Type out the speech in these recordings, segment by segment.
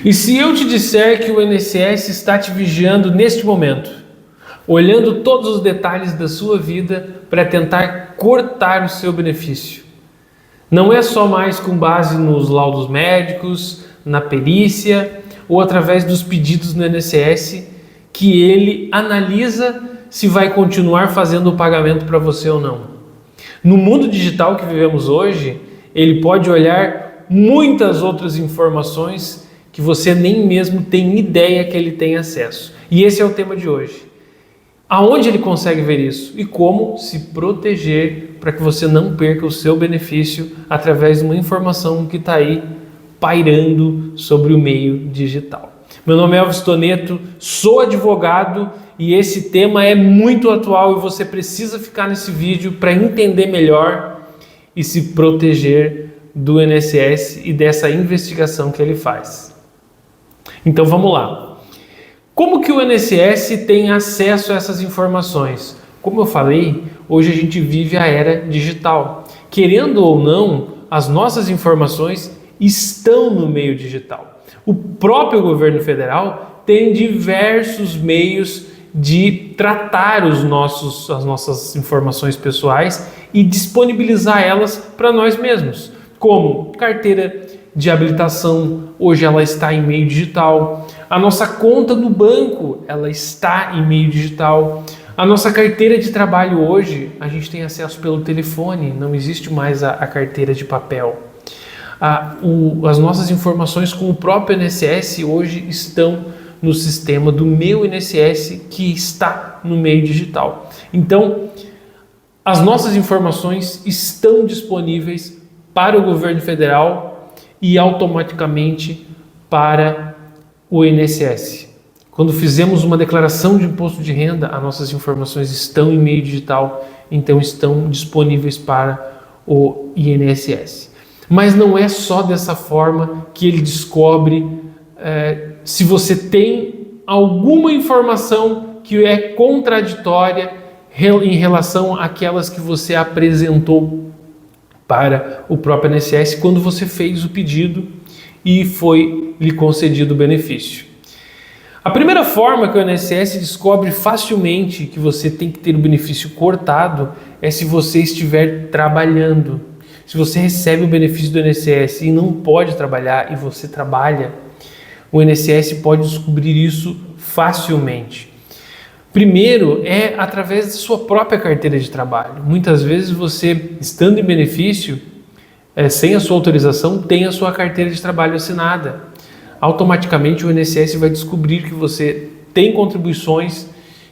E se eu te disser que o INSS está te vigiando neste momento, olhando todos os detalhes da sua vida para tentar cortar o seu benefício? Não é só mais com base nos laudos médicos, na perícia ou através dos pedidos no INSS que ele analisa se vai continuar fazendo o pagamento para você ou não. No mundo digital que vivemos hoje, ele pode olhar muitas outras informações que você nem mesmo tem ideia que ele tem acesso. E esse é o tema de hoje. Aonde ele consegue ver isso e como se proteger para que você não perca o seu benefício através de uma informação que está aí pairando sobre o meio digital. Meu nome é Elvis Toneto, sou advogado e esse tema é muito atual e você precisa ficar nesse vídeo para entender melhor e se proteger do INSS e dessa investigação que ele faz. Então vamos lá. Como que o INSS tem acesso a essas informações? Como eu falei, hoje a gente vive a era digital. Querendo ou não, as nossas informações estão no meio digital. O próprio governo federal tem diversos meios de tratar as nossas informações pessoais e disponibilizar elas para nós mesmos, como carteira de habilitação, hoje ela está em meio digital. A nossa conta no banco, ela está em meio digital. A nossa carteira de trabalho hoje, a gente tem acesso pelo telefone, não existe mais a carteira de papel. As nossas informações com o próprio INSS hoje estão no sistema do Meu INSS, que está no meio digital. Então, as nossas informações estão disponíveis para o governo federal e automaticamente para o INSS. Quando fizemos uma declaração de imposto de renda, as nossas informações estão em meio digital, então estão disponíveis para o INSS. Mas não é só dessa forma que ele descobre se você tem alguma informação que é contraditória em relação àquelas que você apresentou para o próprio INSS quando você fez o pedido e foi lhe concedido o benefício. A primeira forma que o INSS descobre facilmente que você tem que ter o benefício cortado é se você estiver trabalhando. Se você recebe o benefício do INSS e não pode trabalhar e você trabalha, o INSS pode descobrir isso facilmente. Primeiro é através da sua própria carteira de trabalho. Muitas vezes você, estando em benefício, sem a sua autorização, tem a sua carteira de trabalho assinada. Automaticamente o INSS vai descobrir que você tem contribuições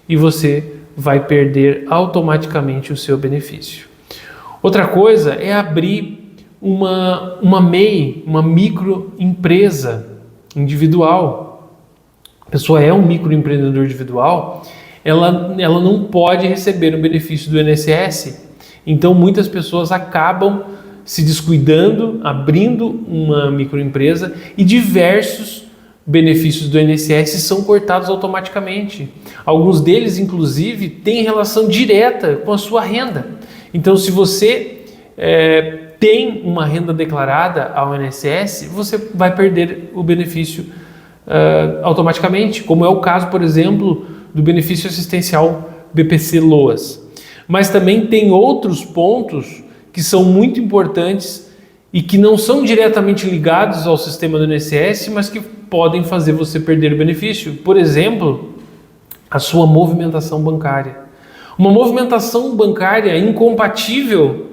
e você vai perder automaticamente o seu benefício. Outra coisa é abrir uma MEI, uma microempresa individual. A pessoa é um microempreendedor individual, ela não pode receber o benefício do INSS. Então muitas pessoas acabam se descuidando, abrindo uma microempresa e diversos benefícios do INSS são cortados automaticamente. Alguns deles, inclusive, têm relação direta com a sua renda. Então, se você tem uma renda declarada ao INSS, você vai perder o benefício automaticamente, como é o caso, por exemplo, do benefício assistencial BPC-LOAS. Mas também tem outros pontos que são muito importantes e que não são diretamente ligados ao sistema do INSS, mas que podem fazer você perder o benefício. Por exemplo, a sua movimentação bancária. Uma movimentação bancária incompatível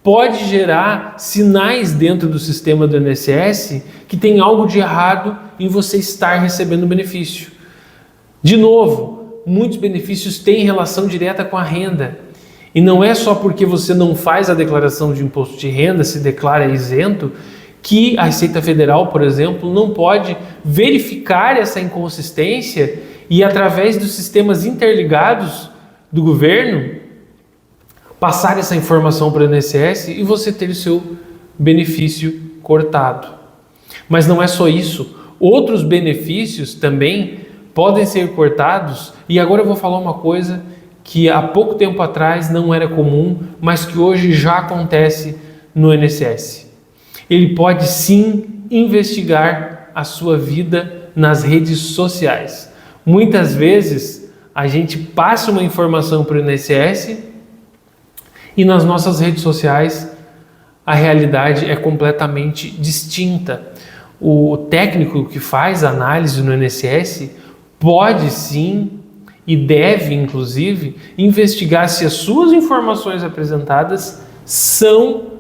pode gerar sinais dentro do sistema do INSS que tem algo de errado em você estar recebendo o benefício. De novo, muitos benefícios têm relação direta com a renda. E não é só porque você não faz a declaração de imposto de renda, se declara isento, que a Receita Federal, por exemplo, não pode verificar essa inconsistência e, através dos sistemas interligados do governo, passar essa informação para o INSS e você ter o seu benefício cortado. Mas não é só isso. Outros benefícios também podem ser cortados. E agora eu vou falar uma coisa que há pouco tempo atrás não era comum, mas que hoje já acontece no INSS. Ele pode sim investigar a sua vida nas redes sociais. Muitas vezes a gente passa uma informação para o INSS e nas nossas redes sociais a realidade é completamente distinta. O técnico que faz análise no INSS pode sim e deve, inclusive, investigar se as suas informações apresentadas são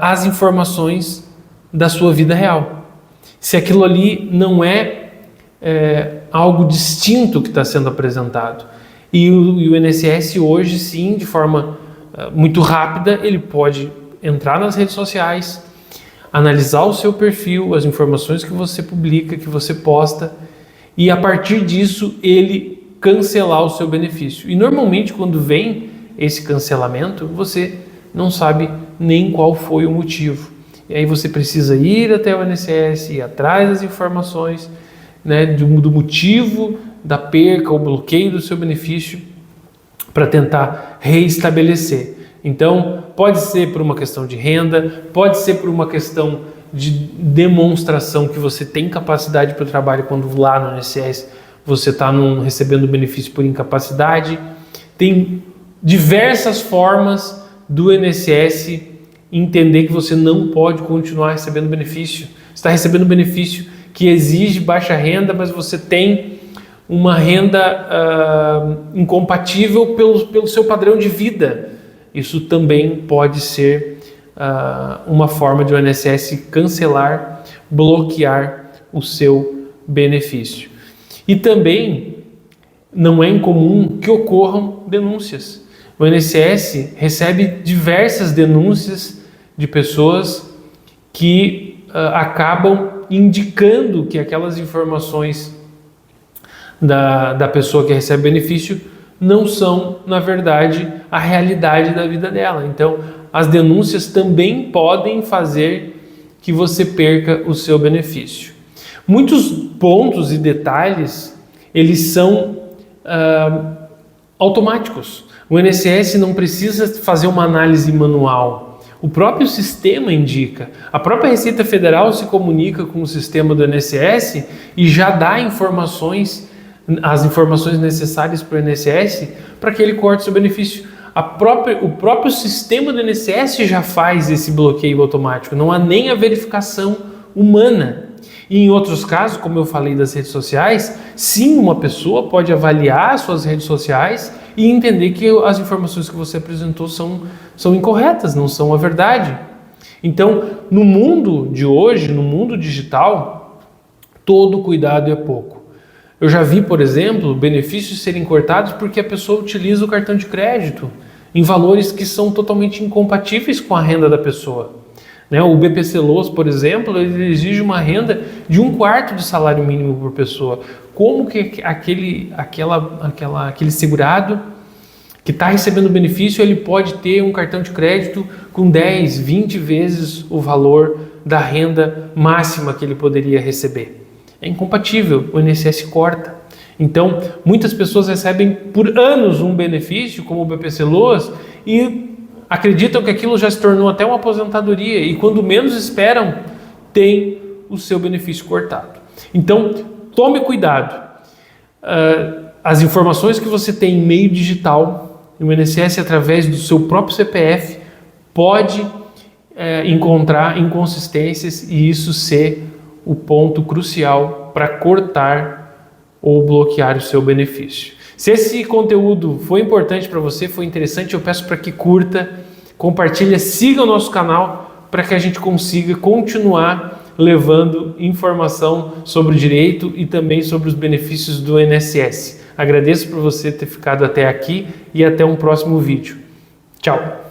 as informações da sua vida real. Se aquilo ali não é algo distinto que está sendo apresentado. E o INSS hoje, sim, de forma muito rápida, ele pode entrar nas redes sociais, analisar o seu perfil, as informações que você publica, que você posta, e a partir disso ele cancelar o seu benefício. E normalmente quando vem esse cancelamento, você não sabe nem qual foi o motivo. E aí você precisa ir até o INSS, ir atrás das informações, né, do motivo da perca ou bloqueio do seu benefício para tentar reestabelecer. Então, pode ser por uma questão de renda, pode ser por uma questão de demonstração que você tem capacidade para o trabalho quando lá no INSS você está recebendo benefício por incapacidade. Tem diversas formas do INSS entender que você não pode continuar recebendo benefício. Você está recebendo benefício que exige baixa renda, mas você tem uma renda incompatível pelo seu padrão de vida. Isso também pode ser uma forma de o INSS cancelar, bloquear o seu benefício. E também não é incomum que ocorram denúncias. O INSS recebe diversas denúncias de pessoas que acabam indicando que aquelas informações da pessoa que recebe benefício não são, na verdade, a realidade da vida dela. Então, as denúncias também podem fazer que você perca o seu benefício. Muitos pontos e detalhes, eles são automáticos. O INSS não precisa fazer uma análise manual. O próprio sistema indica. A própria Receita Federal se comunica com o sistema do INSS e já dá as informações necessárias para o INSS para que ele corte seu benefício. O próprio sistema do INSS já faz esse bloqueio automático. Não há nem a verificação humana. E em outros casos, como eu falei das redes sociais, sim, uma pessoa pode avaliar suas redes sociais e entender que as informações que você apresentou são incorretas, não são a verdade. Então, no mundo de hoje, no mundo digital, todo cuidado é pouco. Eu já vi, por exemplo, benefícios serem cortados porque a pessoa utiliza o cartão de crédito em valores que são totalmente incompatíveis com a renda da pessoa. O BPC-Loas, por exemplo, ele exige uma renda de 1/4 do salário mínimo por pessoa. Como que aquele segurado que está recebendo benefício, ele pode ter um cartão de crédito com 10, 20 vezes o valor da renda máxima que ele poderia receber? É incompatível, o INSS corta. Então, muitas pessoas recebem por anos um benefício, como o BPC-Loas, e acreditam que aquilo já se tornou até uma aposentadoria e quando menos esperam, tem o seu benefício cortado. Então, tome cuidado. As informações que você tem em meio digital, o INSS, através do seu próprio CPF, pode encontrar inconsistências e isso ser o ponto crucial para cortar ou bloquear o seu benefício. Se esse conteúdo foi importante para você, foi interessante, eu peço para que curta, compartilhe, siga o nosso canal para que a gente consiga continuar levando informação sobre o direito e também sobre os benefícios do INSS. Agradeço por você ter ficado até aqui e até um próximo vídeo. Tchau!